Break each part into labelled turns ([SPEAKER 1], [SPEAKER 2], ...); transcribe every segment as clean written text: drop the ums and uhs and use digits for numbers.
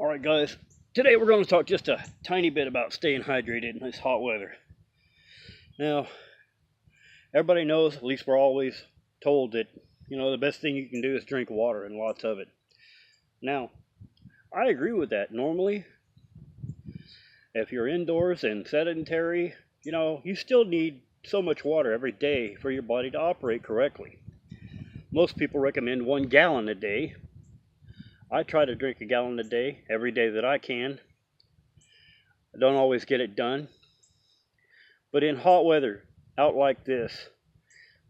[SPEAKER 1] Alright guys, today we're going to talk just a tiny bit about staying hydrated in this hot weather. Now, everybody knows, at least we're always told that, the best thing you can do is drink water and lots of it. Now, I agree with that. Normally, if you're indoors and sedentary, you still need so much water every day for your body to operate correctly. Most people recommend 1 gallon a day. I try to drink 1 gallon a day every day that I can. I don't always get it done. But in hot weather, out like this,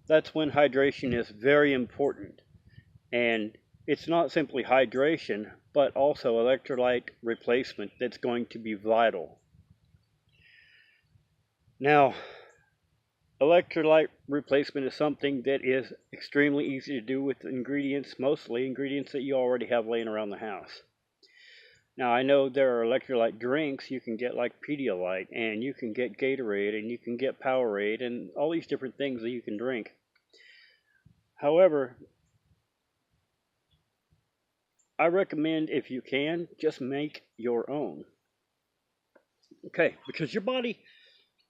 [SPEAKER 1] that's when hydration is very important. And it's not simply hydration, but also electrolyte replacement that's going to be vital. Now, electrolyte replacement is something that is extremely easy to do with ingredients, mostly ingredients that you already have laying around the house. Now, I know there are electrolyte drinks you can get, like Pedialyte, and you can get Gatorade, and you can get Powerade, and all these different things that you can drink. However, I recommend, if you can, just make your own. Okay, because your body...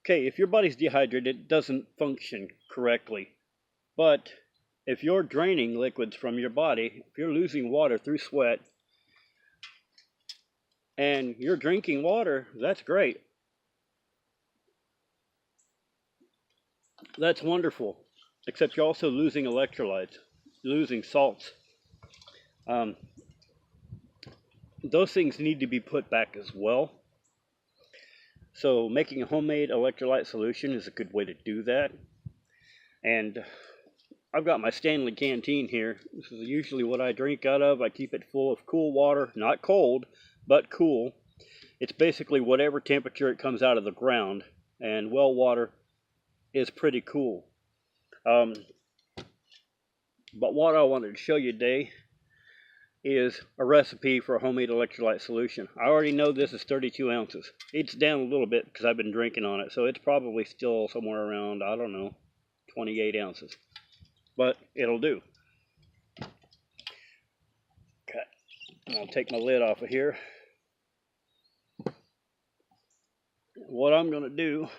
[SPEAKER 1] Okay, if your body's dehydrated, it doesn't function correctly. But if you're draining liquids from your body, if you're losing water through sweat, and you're drinking water, that's great. That's wonderful. Except you're also losing electrolytes, losing salts. Those things need to be put back as well. So making a homemade electrolyte solution is a good way to do that. And I've got my Stanley canteen here. This is usually what I drink out of. I keep it full of cool water, not cold, but cool. It's basically whatever temperature it comes out of the ground, and well water is pretty cool. But what I wanted to show you today is a recipe for a homemade electrolyte solution. I already know this is 32 ounces. It's down a little bit because I've been drinking on it, so it's probably still somewhere around, 28 ounces. But it'll do. Okay, I'll take my lid off of here. What I'm going to do,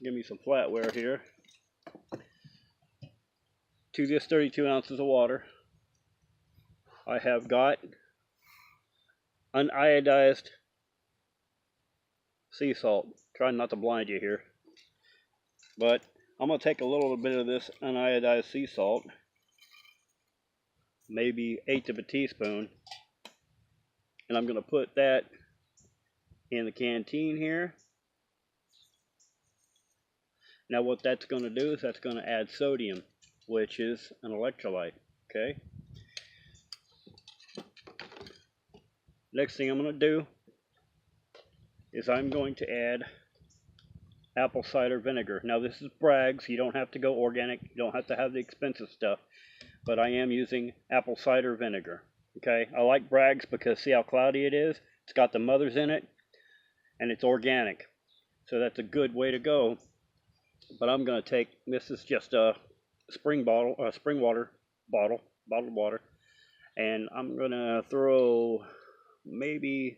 [SPEAKER 1] give me some flatware here, to this 32 ounces of water, I have got uniodized sea salt. Trying not to blind you here. But I'm going to take a little bit of this uniodized sea salt, maybe 1/8 of a teaspoon, and I'm going to put that in the canteen here. Now what that's going to do is that's going to add sodium, which is an electrolyte. Okay. Next thing I'm going to do is I'm going to add apple cider vinegar. Now this is Bragg's. You don't have to go organic. You don't have to have the expensive stuff. But I am using apple cider vinegar. Okay. I like Bragg's because see how cloudy it is? It's got the mothers in it. And it's organic. So that's a good way to go. But I'm going to take, this is just a bottled water. And I'm going to throw maybe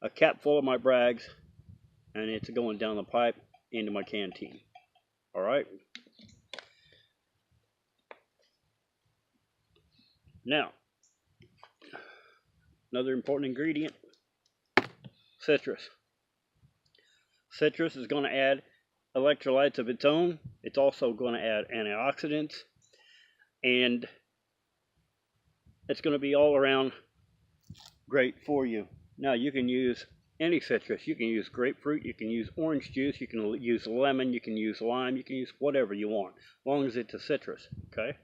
[SPEAKER 1] a cap full of my Bragg's, and it's going down the pipe into my canteen. Alright. Now, another important ingredient, citrus. Citrus is going to add electrolytes of its own. It's also going to add antioxidants, and it's going to be all around great for you. Now you can use any citrus. You can use grapefruit, you can use orange juice, you can use lemon, you can use lime, you can use whatever you want, as long as it's a citrus. Okay.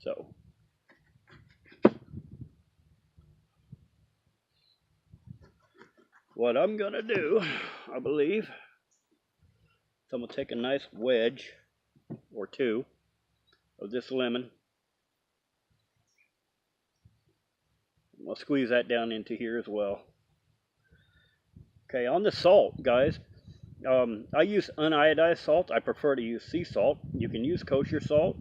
[SPEAKER 1] So what I'm gonna do, I believe, is I'm gonna take a nice wedge or two of this lemon. I'll squeeze that down into here as well. Okay, on the salt, guys, I use uniodized salt. I prefer to use sea salt. You can use kosher salt.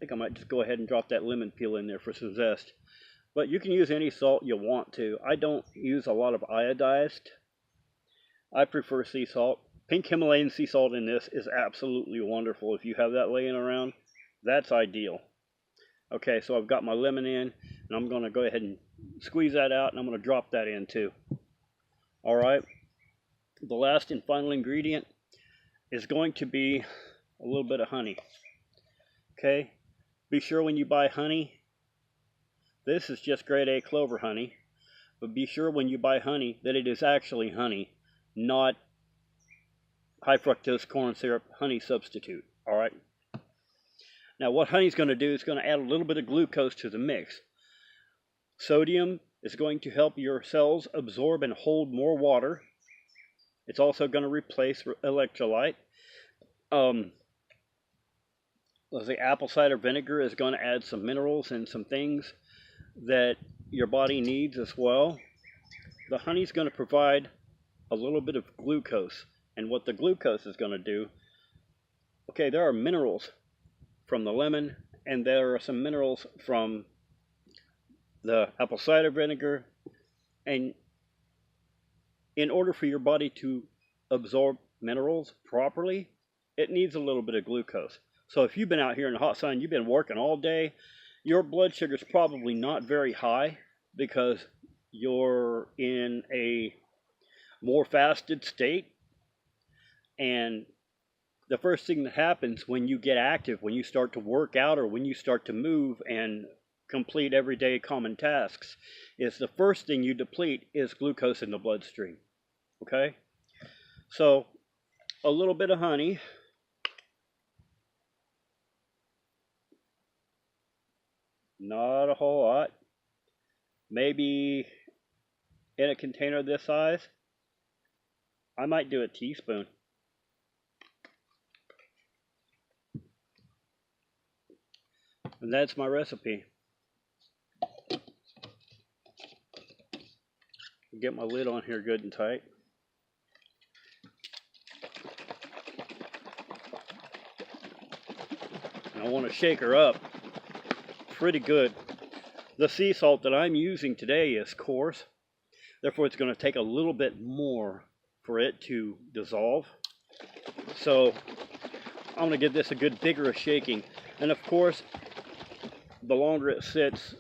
[SPEAKER 1] think I might just go ahead and drop that lemon peel in there for some zest. But you can use any salt you want to. I don't use a lot of iodized. I prefer sea salt. Pink Himalayan sea salt in this is absolutely wonderful. If you have that laying around, that's ideal. Okay, so I've got my lemon in, and I'm going to go ahead and squeeze that out, and I'm going to drop that in too. All right, the last and final ingredient is going to be a little bit of honey. Okay, be sure when you buy honey, this is just grade A clover honey, but be sure when you buy honey that it is actually honey, not high fructose corn syrup honey substitute. All right. Now what honey's going to do is going to add a little bit of glucose to the mix. Sodium is going to help your cells absorb and hold more water. It's also going to replace electrolyte. Let's say apple cider vinegar is going to add some minerals and some things that your body needs as well. The honey is going to provide a little bit of glucose, and what the glucose is going to do, okay, there are minerals from the lemon, and there are some minerals from the apple cider vinegar, and in order for your body to absorb minerals properly, it needs a little bit of glucose. So if you've been out here in the hot sun, you've been working all day, your blood sugar is probably not very high because you're in a more fasted state. And the first thing that happens when you get active, when you start to work out or when you start to move and complete everyday common tasks, is the first thing you deplete is glucose in the bloodstream. Okay? So a little bit of honey. Not a whole lot. Maybe in a container this size, I might do a teaspoon. And that's my recipe. Get my lid on here good and tight. And I want to shake her up pretty good. The sea salt that I'm using today is coarse, therefore it's going to take a little bit more for it to dissolve. So I'm going to give this a good vigorous shaking, and of course the longer it sits,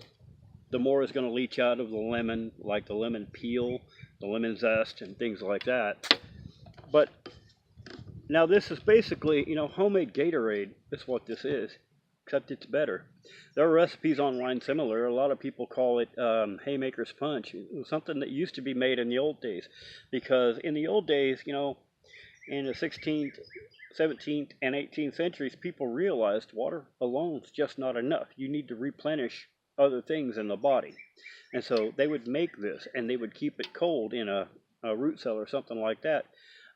[SPEAKER 1] the more is going to leach out of the lemon, like the lemon peel, the lemon zest, and things like that. But now this is basically, homemade Gatorade is what this is, except it's better. There are recipes online similar. A lot of people call it Haymaker's Punch. It was something that used to be made in the old days, because in the old days, in the 16th, 17th, and 18th centuries, people realized water alone is just not enough. You need to replenish other things in the body. And so they would make this, and they would keep it cold in a root cellar or something like that,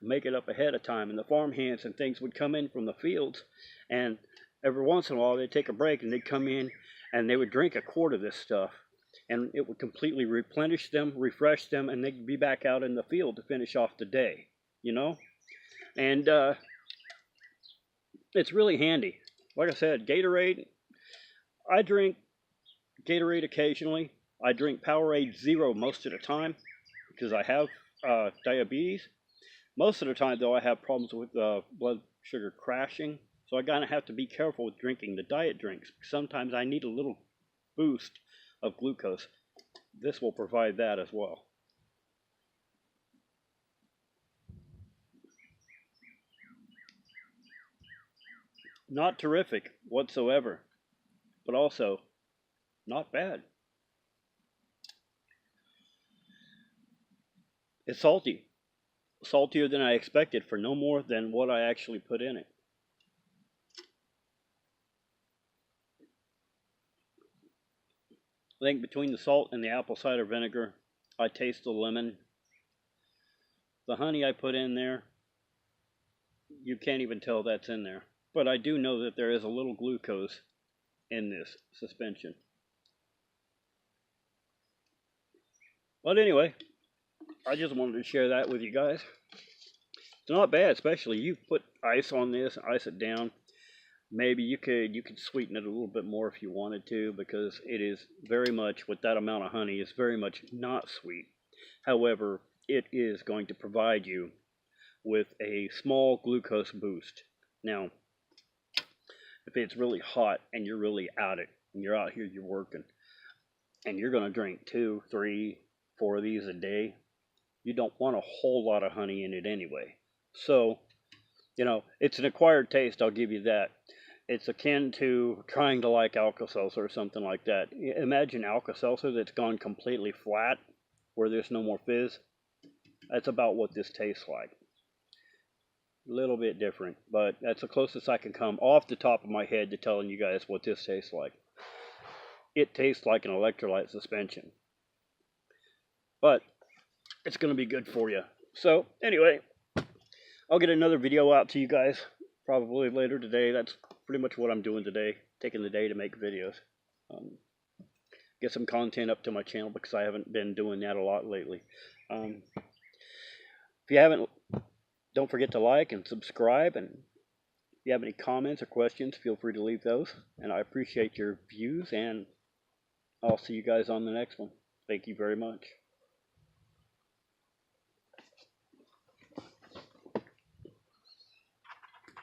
[SPEAKER 1] make it up ahead of time, and the farm hands and things would come in from the fields, and every once in a while they'd take a break and they'd come in and they would drink a quart of this stuff, and it would completely replenish them, refresh them, and they'd be back out in the field to finish off the day, and it's really handy. Like I said, Gatorade, I drink Gatorade occasionally. I drink Powerade Zero most of the time because I have diabetes. Most of the time, though, I have problems with blood sugar crashing, so I kind of have to be careful with drinking the diet drinks. Sometimes I need a little boost of glucose. This will provide that as well. Not terrific whatsoever, but also not bad. It's salty. Saltier than I expected for no more than what I actually put in it. I think between the salt and the apple cider vinegar, I taste the lemon. The honey I put in there, you can't even tell that's in there. But I do know that there is a little glucose in this suspension. But anyway, I just wanted to share that with you guys. It's not bad, especially you put ice on this, ice it down. maybe you could sweeten it a little bit more if you wanted to, because it is very much, with that amount of honey, is very much not sweet. However, it is going to provide you with a small glucose boost. Now, if it's really hot and you're really at it, and you're out here, you're working, and you're going to drink 2, 3, 4 of these a day, you don't want a whole lot of honey in it anyway. So, it's an acquired taste, I'll give you that. It's akin to trying to like Alka-Seltzer or something like that. Imagine Alka-Seltzer that's gone completely flat, where there's no more fizz. That's about what this tastes like. A little bit different, but that's the closest I can come off the top of my head to telling you guys what this tastes like. It tastes like an electrolyte suspension, but it's going to be good for you. So anyway, I'll get another video out to you guys probably later today. That's pretty much what I'm doing today, taking the day to make videos. Get some content up to my channel, because I haven't been doing that a lot lately. If you haven't, don't forget to like and subscribe, and if you have any comments or questions, feel free to leave those, and I appreciate your views, and I'll see you guys on the next one. Thank you very much.